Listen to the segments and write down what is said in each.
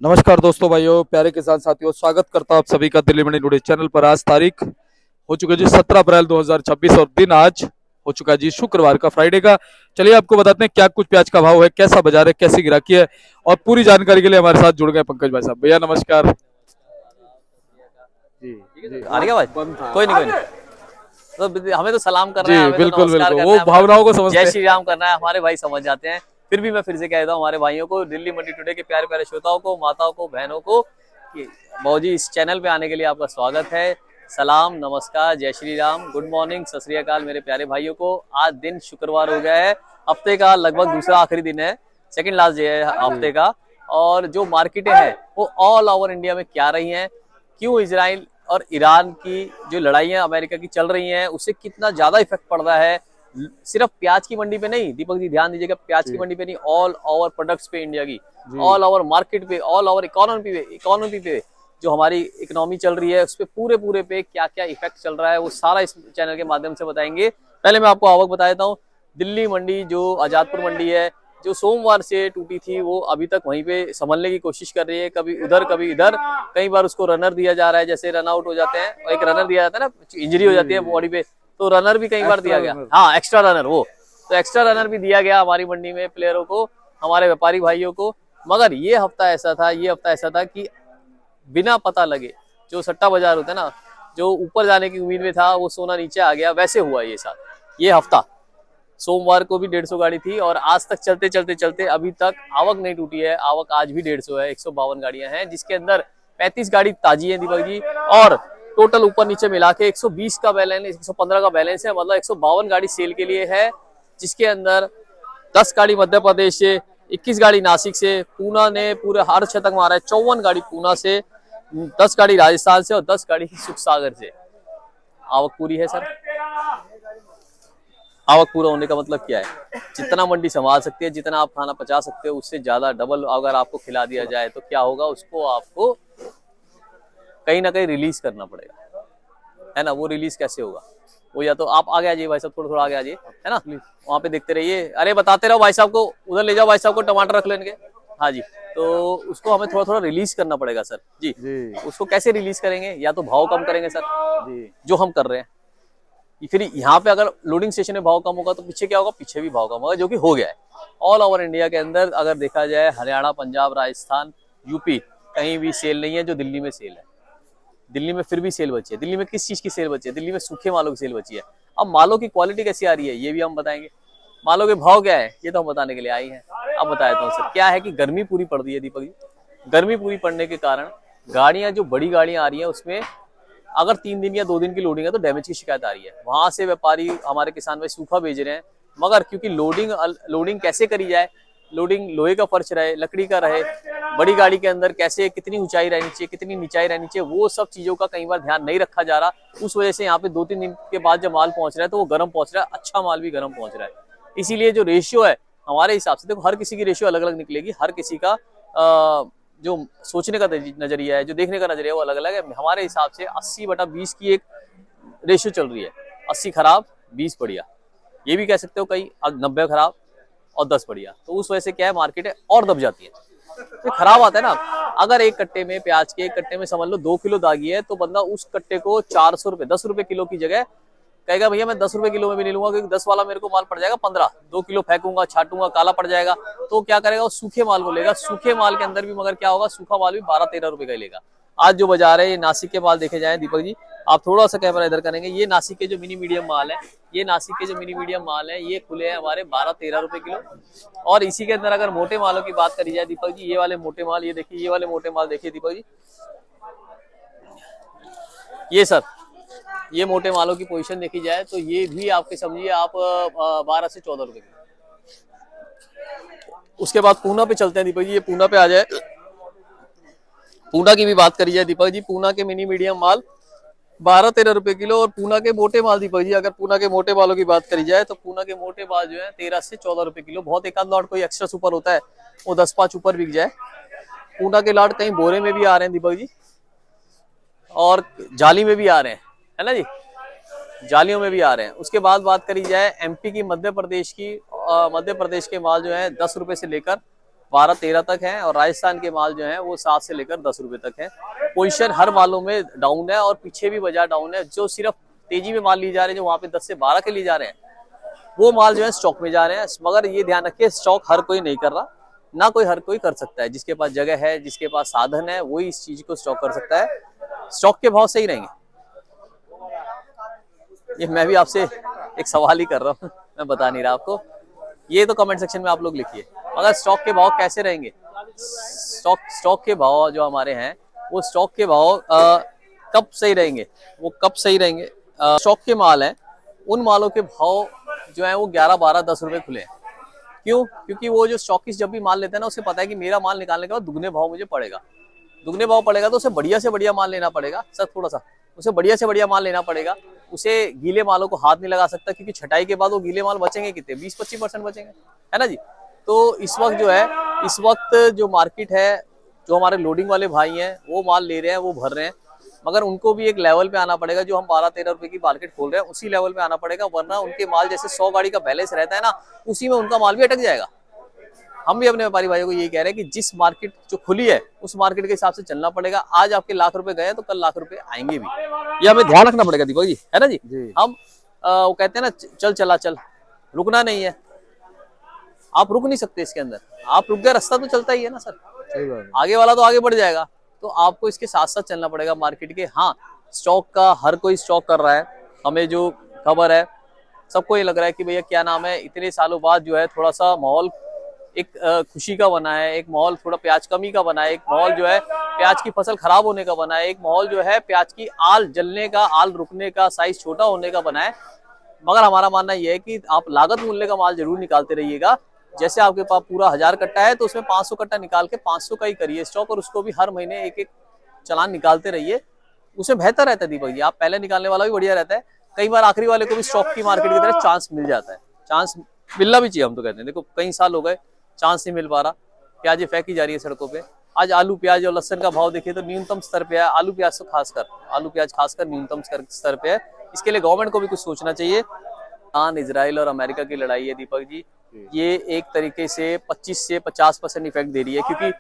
नमस्कार दोस्तों, भाइयों, प्यारे किसान साथियों, स्वागत करता हूं आप सभी का दिल्ली मंडी टुडे चैनल पर। आज तारीख हो चुका है जी 17 अप्रैल 2026 और दिन आज हो चुका है जी शुक्रवार का, फ्राइडे का। चलिए आपको बताते हैं क्या कुछ प्याज का भाव है, कैसा बाजार है, कैसी गिराकी है, और पूरी जानकारी के लिए हमारे साथ जुड़ गए पंकज भाई साहब। भैया नमस्कार जी। जी आ रही है आवाज? बंद था। कोई नहीं कोई नहीं। तो हमें तो सलाम करना जी है, हमें तो बिल्कुल नमस्कार बिल्कुल, करना वो है, भावनाओं को जय समझते हैं। श्री राम करना है, हमारे भाई समझ जाते हैं। फिर भी मैं फिर से कहता हूँ हमारे भाइयों को, दिल्ली मंडी टुडे के प्यारे प्यारे श्रोताओं को, माताओं को, बहनों को, कि मौजी इस चैनल पे आने के लिए आपका स्वागत है। सलाम, नमस्कार, जय श्री राम, गुड मॉर्निंग, सत श्री अकाल मेरे प्यारे भाइयों को। आज दिन शुक्रवार हो गया है, हफ्ते का लगभग दूसरा आखिरी दिन है, सेकंड लास्ट डे है हफ्ते का। और जो मार्केटें हैं वो ऑल ओवर इंडिया में क्या रही हैं, क्यों इजराइल और ईरान की जो लड़ाइयां अमेरिका की चल रही हैं उससे कितना ज्यादा इफेक्ट पड़ रहा है, सिर्फ प्याज की मंडी पे नहीं, दीपक जी ध्यान दीजिएगा, प्याज की मंडी पे नहीं, ऑल ओवर प्रोडक्ट्स पे, इंडिया की ऑल ओवर मार्केट पे, ऑल ओवर इकोनॉमी पे जो हमारी इकोनॉमी चल रही है उस पे पूरे पूरे पे क्या क्या इफेक्ट चल रहा है वो सारा इस चैनल के माध्यम से बताएंगे। पहले मैं आपको आवक बता देता हूँ। दिल्ली मंडी जो आजादपुर मंडी है, जो सोमवार से टूटी थी, वो अभी तक वहीं पे संभलने की कोशिश कर रही है, कभी उधर कभी इधर। कई बार उसको रनर दिया जा रहा है, जैसे रन आउट हो जाते हैं, और एक रनर दिया जाता है ना, इंजरी हो जाती है बॉडी पे, तो रनर भी कई बार दिया गया। हाँ, एक्स्ट्रा रनर, वो तो एक्स्ट्रा रनर भी दिया गया हमारी मंडी में प्लेयरों को, हमारे व्यापारी भाइयों को। मगर ये हफ्ता ऐसा था कि बिना पता लगे, जो सट्टा बाजार होता है ना, जो ऊपर जाने की उम्मीद में था वो सोना नीचे आ गया, वैसे हुआ ये साथ। ये हफ्ता सोमवार को भी 150 गाड़ी थी, और आज तक चलते चलते चलते अभी तक आवक नहीं टूटी है। आवक आज भी 150 है, 152 गाड़ियां हैं, जिसके अंदर 35 गाड़ी ताजी है दीपक जी, और टोटल ऊपर नीचे मिला के 120 का बैलेंस, 115 का बैलेंस है, मतलब 152 गाड़ी सेल के लिए है। जिसके अंदर 10 गाड़ी मध्य प्रदेश से, 21 गाड़ी नासिक से, पूना ने पूरे हर शतक मारा है, 54 गाड़ी पूना से, 10 गाड़ी राजस्थान से और 10 गाड़ी सुख सागर से। आवक पूरी है सर। आवक पूरा होने का मतलब क्या है, जितना मंडी संभाल सकती है, जितना आप खाना पचा सकते हो, उससे ज्यादा डबल अगर आपको खिला दिया जाए तो क्या होगा, उसको आपको कहीं ना कहीं रिलीज करना पड़ेगा, है ना। वो रिलीज कैसे होगा, वो या तो आप आगे आ जाइए भाई साहब, थोड़ा थोड़ा आगे आ जाइए, है ना, वहां पे देखते रहिए। अरे बताते रहो भाई साहब को, उधर ले जाओ भाई साहब को, टमाटर रख लेंगे। हाँ जी, तो उसको हमें थोड़ा थोड़ा रिलीज करना पड़ेगा सर जी। उसको कैसे रिलीज करेंगे, या तो भाव कम करेंगे सर जी, जो हम कर रहे हैं। फिर यहाँ पे अगर लोडिंग स्टेशन में भाव कम होगा तो पीछे क्या होगा, पीछे भी भाव कम होगा, जो कि हो गया है। ऑल ओवर इंडिया के अंदर अगर देखा जाए, हरियाणा, पंजाब, राजस्थान, यूपी, कहीं भी सेल नहीं है जो दिल्ली में सेल है। दिल्ली में फिर भी सेल बची है। दिल्ली में किस चीज की सेल बची है, दिल्ली में सूखे मालों की सेल बची है। अब मालों की क्वालिटी कैसी आ रही है ये भी हम बताएंगे, मालों के भाव क्या है ये तो हम बताने के लिए आई हैं। अब बताया था सर, क्या है कि गर्मी पूरी पड़ रही है दीपक जी। गर्मी पूरी पड़ने के कारण गाड़ियां, जो बड़ी गाड़ियां आ रही हैं, उसमें अगर 3 दिन या 2 दिन की लोडिंग है तो डैमेज की शिकायत आ रही है। वहां से व्यापारी, हमारे किसान भाई सूखा भेज रहे हैं, मगर क्योंकि लोडिंग कैसे करी जाए, लोडिंग लोहे का फर्श रहे, लकड़ी का रहे, बड़ी गाड़ी के अंदर कैसे, कितनी ऊंचाई रहनी चाहिए, कितनी निचाई रहनी चाहिए, वो सब चीजों का कई बार ध्यान नहीं रखा जा रहा। उस वजह से यहाँ पे 2-3 दिन के बाद जब माल पहुंच रहा है तो वो गर्म पहुंच रहा है, अच्छा माल भी गर्म पहुंच रहा है। इसीलिए जो रेशियो है हमारे हिसाब से, देखो हर किसी की रेशियो अलग अलग निकलेगी, हर किसी का जो सोचने का नजरिया है, जो देखने का नजरिया है, वो अलग अलग है। हमारे हिसाब से 80/20 की एक रेशियो चल रही है, 80 खराब 20 बढ़िया, ये भी कह सकते हो कई, 90 खराब और 10 बढ़िया। तो उस वजह से क्या है, मार्केट है और दब जाती है, तो खराब आता है ना। अगर एक कट्टे में, प्याज के एक कट्टे में समझ लो 2 किलो दागी है, तो बंदा उस कट्टे को 400 रुपए, 10 रुपए किलो की जगह कहेगा भैया मैं 10 रुपए किलो में भी नहीं लूंगा, क्योंकि 10 वाला मेरे को माल पड़ जाएगा 15, 2 किलो फेंकूंगा, छाटूंगा, काला पड़ जाएगा। तो क्या करेगा, वो सूखे माल को लेगा। सूखे माल के अंदर भी मगर क्या होगा, सूखा माल भी 12-13 रुपए का ही लेगा। आज जो बाजार है, ये नासिक के माल देखे जाए दीपक जी, आप थोड़ा सा कैमरा इधर करेंगे, ये नासिक के जो मिनी मीडियम माल है, ये नासिक के जो मिनी मीडियम माल है, ये खुले हैं हमारे 12-13 रुपए किलो। और इसी के अंदर अगर मोटे मालों की बात करी जाए दीपक जी, ये वाले मोटे माल, ये देखिए, ये वाले मोटे माल देखिए दीपक जी, ये सर, ये मोटे मालों की पोजीशन देखी जाए तो ये भी आपके समझिए आप 12 से 14 रुपए की। उसके बाद पूना पे चलते हैं दीपक जी, ये पूना पे आ जाए, पूना की भी बात करी जाए दीपक जी, पूना के मिनी मीडियम माल 12-13 रुपए किलो। और पूना के मोटे माल दीपक जी, अगर पूना के मोटे मालों की बात करी जाए तो पूना के मोटे माल जो है 13 से 14 रुपए किलो। बहुत एक आध लॉट कोई एक्स्ट्रा सुपर होता है, वो 10-5 ऊपर बिक जाए। पूना के लॉट कहीं बोरे में भी आ रहे हैं दीपक जी, और जाली में भी आ रहे हैं, है ना जी, जालियों में भी आ रहे हैं। उसके बाद बात करी जाए एमपी की, मध्य प्रदेश की, मध्य प्रदेश के माल जो है 10 रुपए से लेकर 12-13 तक है, और राजस्थान के माल जो है वो 7 से लेकर 10 रुपए तक है। पोजीशन हर मालों में डाउन है और पीछे भी बाजार डाउन है। जो सिर्फ तेजी में माल लिए जा रहे हैं, जो वहाँ पे 10 से 12 के लिए जा रहे हैं, वो माल जो है स्टॉक में जा रहे हैं। मगर ये ध्यान रखिए, स्टॉक हर कोई नहीं कर रहा, ना कोई हर कोई कर सकता है। जिसके पास जगह है, जिसके पास साधन है, वही इस चीज को स्टॉक कर सकता है। स्टॉक के भाव सही रहेंगे। ये मैं भी आपसे एक सवाल ही कर रहा हूँ, मैं बता नहीं रहा आपको, ये तो कमेंट सेक्शन में आप लोग लिखिए। मगर स्टॉक के भाव कैसे रहेंगे? स्टॉक के भाव जो हमारे हैं, वो स्टॉक के भाव कब सही रहेंगे? वो कब सही रहेंगे? स्टॉक के माल हैं, उन मालों के भाव जो है वो 11, 12, 10 रुपए खुले हैं। क्यों? क्योंकि वो जो स्टॉकिस्ट जब भी माल लेता है ना, उसे पता है कि मेरा माल निकालने के बाद दुगने भाव मुझे पड़ेगा। दुगने भाव पड़ेगा तो उसे बढ़िया से बढ़िया माल लेना पड़ेगा। सर थोड़ा सा उसे बढ़िया से बढ़िया माल लेना पड़ेगा। उसे गीले मालों को हाथ नहीं लगा सकता, क्योंकि छटाई के बाद वो गीले माल बचेंगे कितने? 20-25% बचेंगे, है ना जी। तो इस वक्त जो है, इस वक्त जो मार्केट है, जो हमारे लोडिंग वाले भाई हैं वो माल ले रहे हैं, वो भर रहे हैं, मगर उनको भी एक लेवल पे आना पड़ेगा। जो हम 12-13 रुपए की मार्केट खोल रहे हैं, उसी लेवल पे आना पड़ेगा, वरना उनके माल जैसे 100 गाड़ी का बैलेंस रहता है ना, उसी में उनका माल भी अटक जाएगा। हम भी अपने व्यापारी भाइयों को यही कह रहे हैं कि जिस मार्केट जो खुली है, उस मार्केट के हिसाब से चलना पड़ेगा। आज आपके लाख रुपए गए तो कल लाख रुपए आएंगे भी, ये हमें ध्यान रखना पड़ेगा दीपक जी, है ना जी। हम वो कहते हैं ना, चल चला चल, रुकना नहीं है। आप रुक नहीं सकते इसके अंदर, आप रुक गए रास्ता तो चलता ही है ना सर, सही बात है। आगे वाला तो आगे बढ़ जाएगा। तो आपको इसके साथ साथ चलना पड़ेगा मार्केट के। हाँ, स्टॉक का हर कोई स्टॉक कर रहा है। हमें जो खबर है, सबको ये लग रहा है कि भैया क्या नाम है, इतने सालों बाद जो है थोड़ा सा माहौल एक खुशी का बना है, एक माहौल थोड़ा प्याज कमी का बना है, एक माहौल जो है प्याज की फसल खराब होने का बना है, एक माहौल जो है प्याज की आल जलने का, आल रुकने का, साइज छोटा होने का बना है। मगर हमारा मानना यह है कि आप लागत मूल्य का माल जरूर निकालते रहिएगा। जैसे आपके पास पूरा 1000 कट्टा है, तो उसमें 500 कट्टा निकाल के 500 का ही करिए स्टॉक, और उसको भी हर महीने एक एक चालान निकालते रहिए। उसमें बेहतर रहता है दीपक जी। आप पहले निकालने वाला भी बढ़िया रहता है, कई बार आखिरी वाले को भी स्टॉक की मार्केट की तरह चांस मिल जाता है। चांस मिलना भी चाहिए, हम तो कहते हैं। देखो कई साल हो गए, चांस नहीं मिल पा रहा, प्याजें फेंकी जा रही है सड़कों पे। आज आलू प्याज और लहसन का भाव देखिए तो न्यूनतम स्तर पे है। आलू प्याज तो खासकर, आलू प्याज खासकर न्यूनतम स्तर पे है। इसके लिए गवर्नमेंट को भी कुछ सोचना चाहिए। ईरान, इजराइल और अमेरिका की लड़ाई है दीपक जी, ये एक तरीके से 25 से 50% इफेक्ट दे रही है, क्योंकि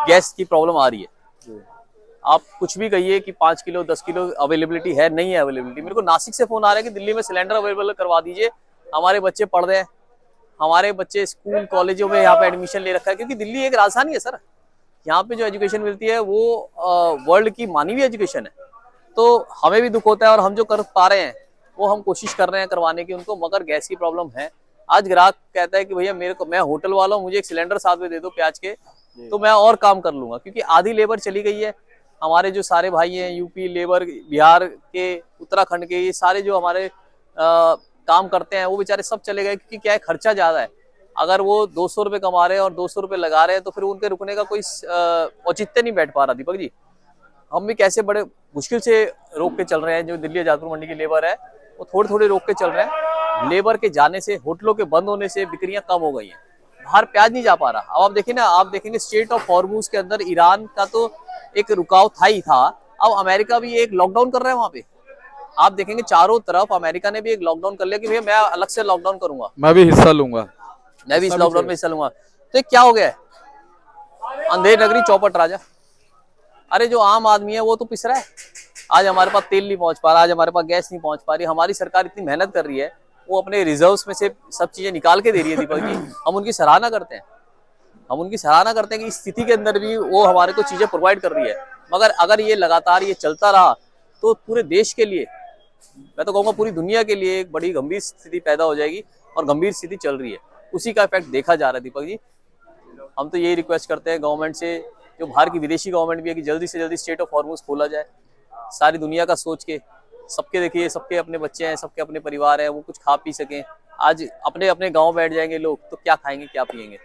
गैस की प्रॉब्लम आ रही है। आप कुछ भी कहिए कि 5 किलो 10 किलो अवेलेबिलिटी है, नहीं है अवेलेबिलिटी। मेरे को नासिक से फोन आ रहा है कि दिल्ली में सिलेंडर अवेलेबल करवा दीजिए, हमारे बच्चे पढ़ रहे हैं, हमारे बच्चे स्कूल कॉलेजों में यहाँ पे एडमिशन ले रखा है। क्योंकि दिल्ली एक राजधानी है सर, यहाँ पे जो एजुकेशन मिलती है वो वर्ल्ड की मानी हुई एजुकेशन है। तो हमें भी दुख होता है, और हम जो कर पा रहे हैं वो हम कोशिश कर रहे हैं करवाने की उनको, मगर गैस की प्रॉब्लम है। आज ग्राहक कहता है कि भैया मेरे को, मैं होटल वाला हूँ, मुझे एक सिलेंडर साथ में दे दो प्याज के, तो मैं और काम कर लूंगा। क्योंकि आधी लेबर चली गई है। हमारे जो सारे भाई हैं यूपी लेबर, बिहार के, उत्तराखंड के, ये सारे जो हमारे काम करते हैं वो बेचारे सब चले गए। क्योंकि क्या है, खर्चा ज्यादा है। अगर वो 200 रुपए कमा रहे हैं और 200 रुपए लगा रहे हैं, तो फिर उनके रुकने का कोई औचित्य नहीं बैठ पा रहा दीपक जी। हम भी कैसे बड़े मुश्किल से रोक के चल रहे हैं। जो दिल्ली आजादपुर मंडी की लेबर है, वो थोड़े थोड़े रोक के चल रहे हैं। लेबर के जाने से, होटलों के बंद होने से बिक्रियां कम हो गई हैं। बाहर प्याज नहीं जा पा रहा। अब आप देखिए ना, आप देखेंगे स्ट्रेट ऑफ हॉर्मुज के अंदर ईरान का तो एक रुकाव था ही था, अब अमेरिका भी एक लॉकडाउन कर रहा है वहां पे। आप देखेंगे चारों तरफ अमेरिका ने भी एक लॉकडाउन कर लिया कि भैया मैं अलग से लॉकडाउन करूंगा, मैं भी हिस्सा लूंगा, मैं भी इस लॉकडाउन में हिस्सा लूंगा। तो क्या हो गया है, अंधेर नगरी चौपट राजा। अरे जो आम आदमी है वो तो पिस रहा है। आज हमारे पास तेल नहीं पहुंच पा रहा, आज हमारे पास गैस नहीं पहुंच पा रही। हमारी सरकार इतनी मेहनत कर रही है, वो अपने रिजर्व्स में से सब चीजें निकाल के दे रही है दीपक जी। हम उनकी सराहना करते हैं, हम उनकी सराहना करते हैं कि इस स्थिति के अंदर भी वो हमारे को चीजें प्रोवाइड कर रही है। मगर अगर ये लगातार ये चलता रहा तो पूरे देश के लिए, मैं तो कहूँगा पूरी दुनिया के लिए एक बड़ी गंभीर स्थिति पैदा हो जाएगी, और गंभीर स्थिति चल रही है। उसी का इफेक्ट देखा जा रहा है दीपक जी। हम तो यही रिक्वेस्ट करते हैं गवर्नमेंट से, जो बाहर की विदेशी गवर्नमेंट भी है, कि जल्दी से जल्दी स्ट्रेट ऑफ हॉर्मुज खोला जाए। सारी दुनिया का सोच के, सबके देखिए, सबके अपने बच्चे हैं, सबके अपने परिवार हैं, वो कुछ खा पी सकें। आज अपने अपने गांव बैठ जाएंगे लोग तो क्या खाएंगे क्या पिएंगे।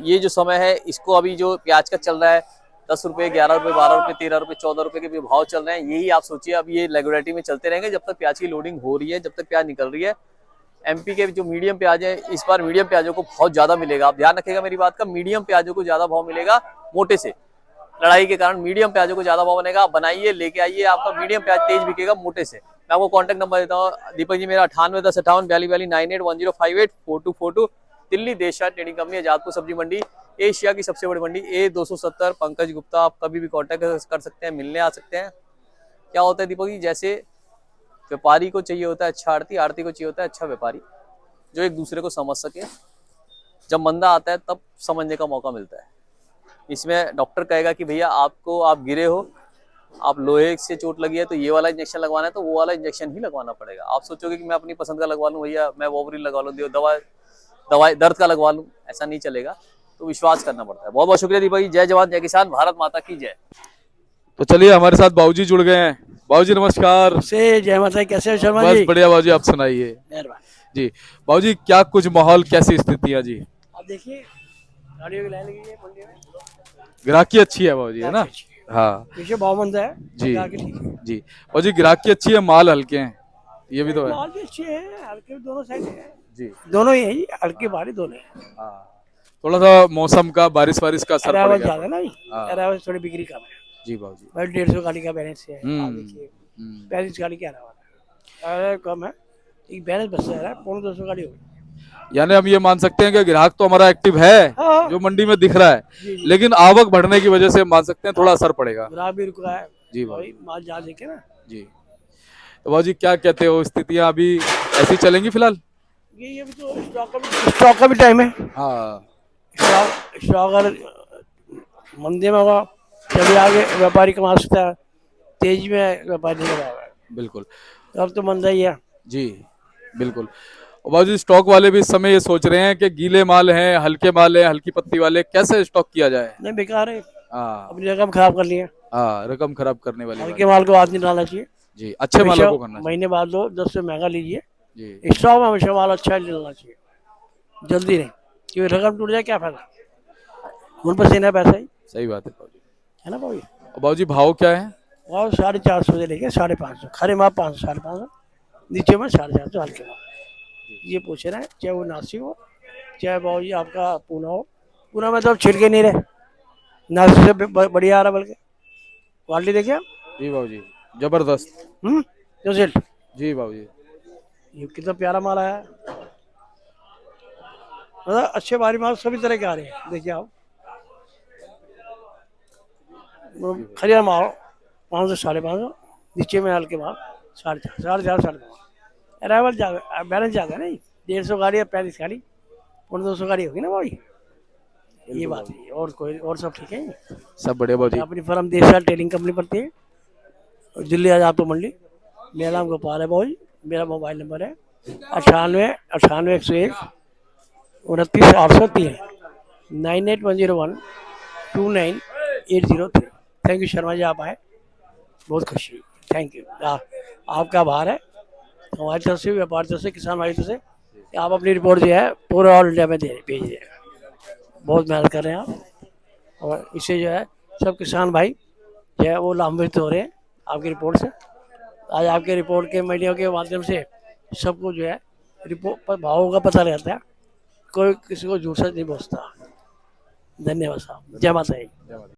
ये जो समय है, इसको अभी जो प्याज का चल रहा है 10 रुपये, 11 रुपये, 12 रुपये, 13 रुपये, 14 रुपये के भी भाव चल रहे हैं। यही आप सोचिए, अब ये रेगुलरिटी में चलते रहेंगे जब तक प्याज की लोडिंग हो रही है, जब तक प्याज निकल रही है। एमपी के जो मीडियम प्याज है, इस बार मीडियम प्याजों को बहुत ज्यादा मिलेगा। आप ध्यान रखिएगा मेरी बात का, मीडियम प्याजों को ज्यादा भाव मिलेगा। मोटे से लड़ाई के कारण मीडियम प्याजों को ज्यादा भाव बनेगा। आप बनाइए, लेके आइए, आपका मीडियम प्याज तेज बिकेगा मोटे से। मैं आपको कॉन्टैक्ट नंबर देता हूँ दीपक जी, मेरा 9810584242 98105842 4242, दिल्ली देशा ट्रेडिंग कंपनी, आजादपुर सब्जी मंडी। एशिया की सबसे बड़ी मंडी A270 पंकज गुप्ता। आप कभी भी कांटेक्ट कर सकते हैं, मिलने आ सकते हैं। क्या होता है दीपक जी, जैसे व्यापारी को चाहिए होता है अच्छा आड़ती, आड़ती को चाहिए होता है अच्छा व्यापारी, जो एक दूसरे को समझ सके। जब मंदा आता है तब समझने का मौका मिलता है। इसमें डॉक्टर कहेगा कि भैया आपको, आप गिरे हो, आप लोहे से चोट लगी है तो ये वाला इंजेक्शन लगवाना है, तो वो वाला इंजेक्शन ही लगवाना पड़ेगा। आप सोचोगे कि मैं अपनी पसंद का लगवा लूँ, भैया मैं वोवरिन लगवा लूँ, दवाई दर्द का लगवा लूँ, ऐसा नहीं चलेगा। तो विश्वास करना पड़ता है। बहुत बहुत शुक्रिया दीपक जी। जय जवान जय किसान, भारत माता की जय। तो चलिए हमारे साथ बाबूजी जुड़ गए हैं। बाबूजी नमस्कार। से जय माता दी, कैसे हो शर्मा बस जी? बढ़िया बाबूजी, आप सुनाइए मेहरबानी। जी। बाबूजी क्या कुछ माहौल, कैसी स्थितियां जी? अब देखिए गाड़ियों की लाइन लगी है मंडी में, ग्राहकी अच्छी है बाबूजी, है ना? अच्छी है। हाँ पीछे भाव मंदा है जी आगे ठीक है। जी। बाबूजी ग्राहकी अच्छी है, माल हल्के हैं, ये भी तो है माल भी अच्छे हैं, हल्के भी दोनों साइड है, जी। दोनों ही है जी, हल्के भारी दोनों है। हाँ, थोड़ा सा मौसम का, बारिश वारिश का असर पड़ अरावल गया ज्यादा ना जी, हाँ। अरावल थोड़ी बिक्री कम है जी बाबूजी। भाई, 150 गाड़ी का बैलेंस है। हम्म, आप देखिए 35 गाड़ी का अरावल है, अरावल कम है, एक बैलेंस बच रहा है, 250 गाड़ी हो गई। यानी हम ये मान सकते हैं कि ग्राहक तो हमारा एक्टिव है, हाँ। जो मंडी में दिख रहा है, जी जी, लेकिन आवक बढ़ने की वजह से मान सकते हैं थोड़ा असर पड़ेगा। ग्राहक भी रुक रहा है जी भाई, माल जा देखे ना जी। तो बाबूजी क्या कहते हो, स्थितियां अभी ऐसी चलेंगी फिलहाल? ये अभी तो स्टॉक का भी टाइम है। हाँ स्टॉक अगर मंदी में होगा तभी आगे व्यापारी कमा सकता है, तेजी में व्यापारी नहीं कमा है। बिल्कुल अब तो मंदा ही है जी, बिल्कुल। और बाबूजी स्टॉक वाले भी इस समय ये सोच रहे हैं कि गीले माल हैं, हल्के माल हैं, हल्की पत्ती वाले, कैसे स्टॉक किया जाए? नहीं, बेकार है, हाँ अपनी रकम खराब कर ली है। हाँ, रकम खराब करने वाली बात। हल्के माल को हाथ नहीं डालना चाहिए, जी, अच्छे मालों हमेशा को करना चाहिए। महीने बाद लो, 10 से महंगा लीजिए। जी स्टॉक में हमेशा माल अच्छा ही डालना चाहिए, जल्दी नहीं, क्योंकि रकम टूट जाए क्या फायदा, खून पसीना पैसा ही सही बात है बाबूजी। है ना भाई। और बाबूजी भाव क्या है? और 450 से लेके 550, खरे माल 500 550, नीचे में 450 हल्के माल। ये पूछ रहे हैं, चाहे वो नासिक हो, चाहे बाबू जी आपका पूना हो। पूना में तो अब छिड़के नहीं रहे, नासिक से बढ़िया आ रहा, बल्कि क्वालिटी देखिए आप। जी बाबूजी, जबरदस्त। जो सेठ, जी बाबूजी। ये कितना प्यारा माल आया है, मतलब अच्छे भारी माल सभी तरह के आ रहे हैं। देखिए आप, खरीदा माल 500 550, नीचे में हल्के माल 450 450 अरावल जाएगा, बैलेंस जाएगा नहीं, 150 गाड़ी या 35 गाड़ी, 200 गाड़ी होगी ना भाई। ये बात है, और कोई और सब ठीक है। सब बढ़िया बाबूजी। अपनी फर्म देशवाल ट्रेडिंग कंपनी पड़ती है, दिल्ली आजाद तो मंडी। मेरा नाम गोपाल है भाई, मेरा मोबाइल नंबर है 98 101 803 9810129803। थैंक यू शर्मा जी, आप आए, बहुत खुशी हुई, थैंक यू। आपका आभार है हमारी तरफ से, व्यापारी तरफ से, किसान भाई तरफ से, कि आप अपनी रिपोर्ट जो है पूरे ऑल इंडिया में भेज रहे हैं। बहुत मेहनत कर रहे हैं आप, और इससे जो है सब किसान भाई जो है वो लाभान्वित हो रहे हैं आपकी रिपोर्ट से। आज आपके रिपोर्ट के मीडिया के माध्यम से सबको जो है रिपोर्ट पर भावों का पता लगता है, कोई किसी को झूठ सच नहीं बोलता। धन्यवाद साहब, जय माता दी।